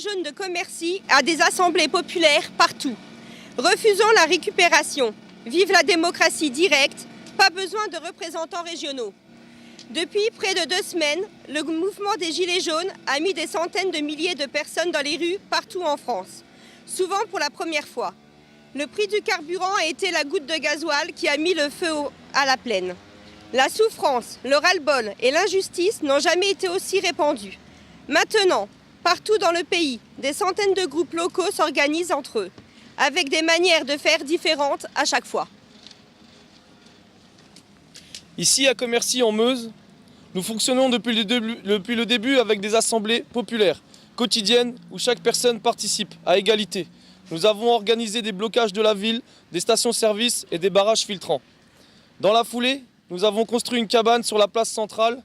Gilets jaunes de Commercy a des assemblées populaires partout. Refusons la récupération. Vive la démocratie directe, pas besoin de représentants régionaux. Depuis près de 2 semaines, le mouvement des Gilets jaunes a mis des centaines de milliers de personnes dans les rues partout en France, souvent pour la première fois. Le prix du carburant a été la goutte de gasoil qui a mis le feu à la plaine. La souffrance, le ras-le-bol et l'injustice n'ont jamais été aussi répandus. Maintenant, partout dans le pays, des centaines de groupes locaux s'organisent entre eux, avec des manières de faire différentes à chaque fois. Ici, à Commercy, en Meuse, nous fonctionnons depuis le début avec des assemblées populaires, quotidiennes, où chaque personne participe à égalité. Nous avons organisé des blocages de la ville, des stations-service et des barrages filtrants. Dans la foulée, nous avons construit une cabane sur la place centrale.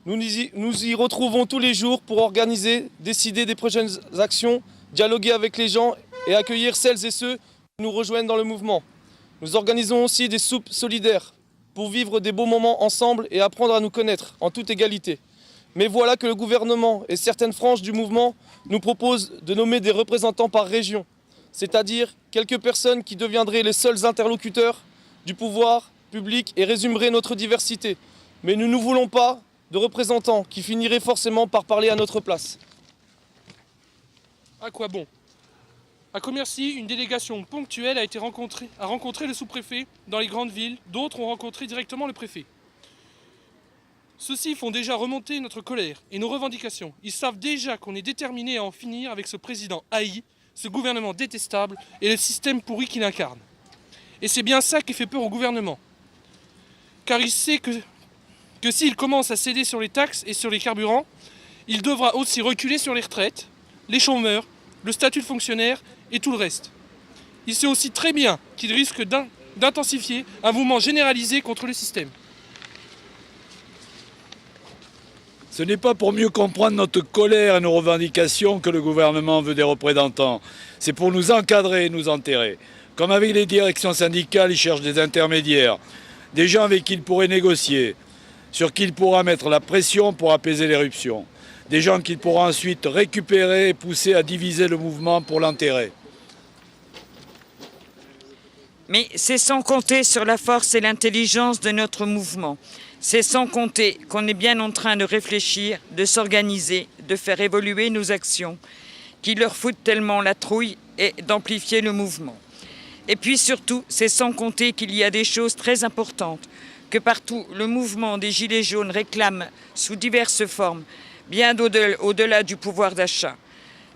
Nous y retrouvons tous les jours pour organiser, décider des prochaines actions, dialoguer avec les gens et accueillir celles et ceux qui nous rejoignent dans le mouvement. Nous organisons aussi des soupes solidaires pour vivre des beaux moments ensemble et apprendre à nous connaître en toute égalité. Mais voilà que le gouvernement et certaines franges du mouvement nous proposent de nommer des représentants par région, c'est-à-dire quelques personnes qui deviendraient les seuls interlocuteurs du pouvoir public et résumeraient notre diversité. Mais nous ne voulons pas de représentants qui finiraient forcément par parler à notre place. À quoi bon? À Commercy, une délégation ponctuelle a rencontré le sous-préfet dans les grandes villes, d'autres ont rencontré directement le préfet. Ceux-ci font déjà remonter notre colère et nos revendications. Ils savent déjà qu'on est déterminé à en finir avec ce président haï, ce gouvernement détestable et le système pourri qu'il incarne. Et c'est bien ça qui fait peur au gouvernement. Car il sait que s'il commence à céder sur les taxes et sur les carburants, il devra aussi reculer sur les retraites, les chômeurs, le statut de fonctionnaire et tout le reste. Il sait aussi très bien qu'il risque d'intensifier un mouvement généralisé contre le système. Ce n'est pas pour mieux comprendre notre colère et nos revendications que le gouvernement veut des représentants. C'est pour nous encadrer et nous enterrer. Comme avec les directions syndicales, il cherche des intermédiaires, des gens avec qui il pourrait négocier, sur qui il pourra mettre la pression pour apaiser l'éruption. Des gens qu'il pourra ensuite récupérer et pousser à diviser le mouvement pour l'enterrer. Mais c'est sans compter sur la force et l'intelligence de notre mouvement. C'est sans compter qu'on est bien en train de réfléchir, de s'organiser, de faire évoluer nos actions, qui leur foutent tellement la trouille et d'amplifier le mouvement. Et puis surtout, c'est sans compter qu'il y a des choses très importantes, que partout le mouvement des Gilets jaunes réclame sous diverses formes, bien au-delà du pouvoir d'achat.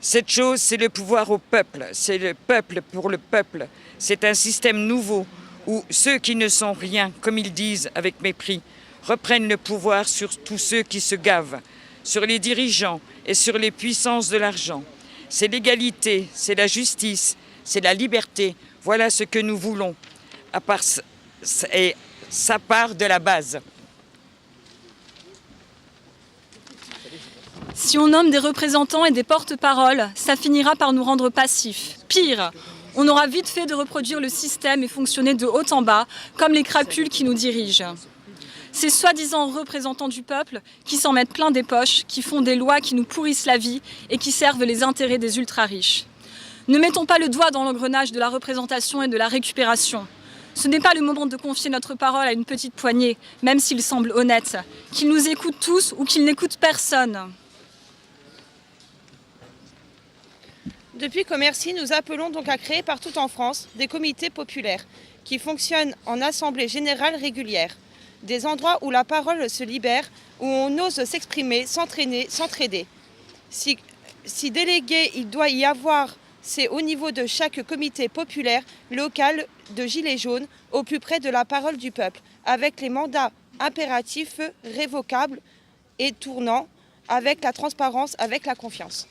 Cette chose, c'est le pouvoir au peuple, c'est le peuple pour le peuple. C'est un système nouveau où ceux qui ne sont rien, comme ils disent avec mépris, reprennent le pouvoir sur tous ceux qui se gavent, sur les dirigeants et sur les puissances de l'argent. C'est l'égalité, c'est la justice, c'est la liberté. Voilà ce que nous voulons. Et ça part de la base. Si on nomme des représentants et des porte-paroles, ça finira par nous rendre passifs. Pire, on aura vite fait de reproduire le système et fonctionner de haut en bas, comme les crapules qui nous dirigent. Ces soi-disant représentants du peuple qui s'en mettent plein des poches, qui font des lois qui nous pourrissent la vie et qui servent les intérêts des ultra-riches. Ne mettons pas le doigt dans l'engrenage de la représentation et de la récupération. Ce n'est pas le moment de confier notre parole à une petite poignée, même s'il semble honnête, qu'ils nous écoutent tous ou qu'ils n'écoutent personne. Depuis Commercy, nous appelons donc à créer partout en France des comités populaires qui fonctionnent en assemblée générale régulière. Des endroits où la parole se libère, où on ose s'exprimer, s'entraîner, s'entraider. Si délégué il doit y avoir, c'est au niveau de chaque comité populaire local de Gilets jaunes, au plus près de la parole du peuple, avec les mandats impératifs, révocables et tournants, avec la transparence, avec la confiance.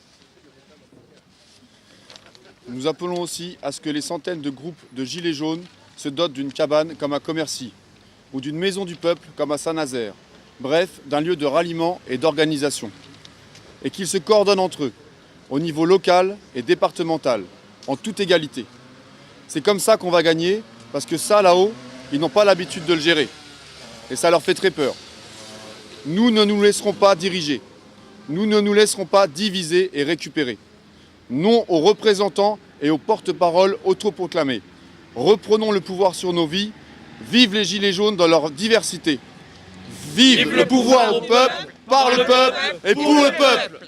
Nous appelons aussi à ce que les centaines de groupes de Gilets jaunes se dotent d'une cabane comme à Commercy, ou d'une maison du peuple comme à Saint-Nazaire, bref, d'un lieu de ralliement et d'organisation. Et qu'ils se coordonnent entre eux, au niveau local et départemental, en toute égalité. C'est comme ça qu'on va gagner, parce que ça, là-haut, ils n'ont pas l'habitude de le gérer. Et ça leur fait très peur. Nous ne nous laisserons pas diriger. Nous ne nous laisserons pas diviser et récupérer. non aux représentants et aux porte-paroles autoproclamés. Reprenons le pouvoir sur nos vies. Vive les Gilets jaunes dans leur diversité. Vive le pouvoir au peuple, par le peuple et pour le peuple.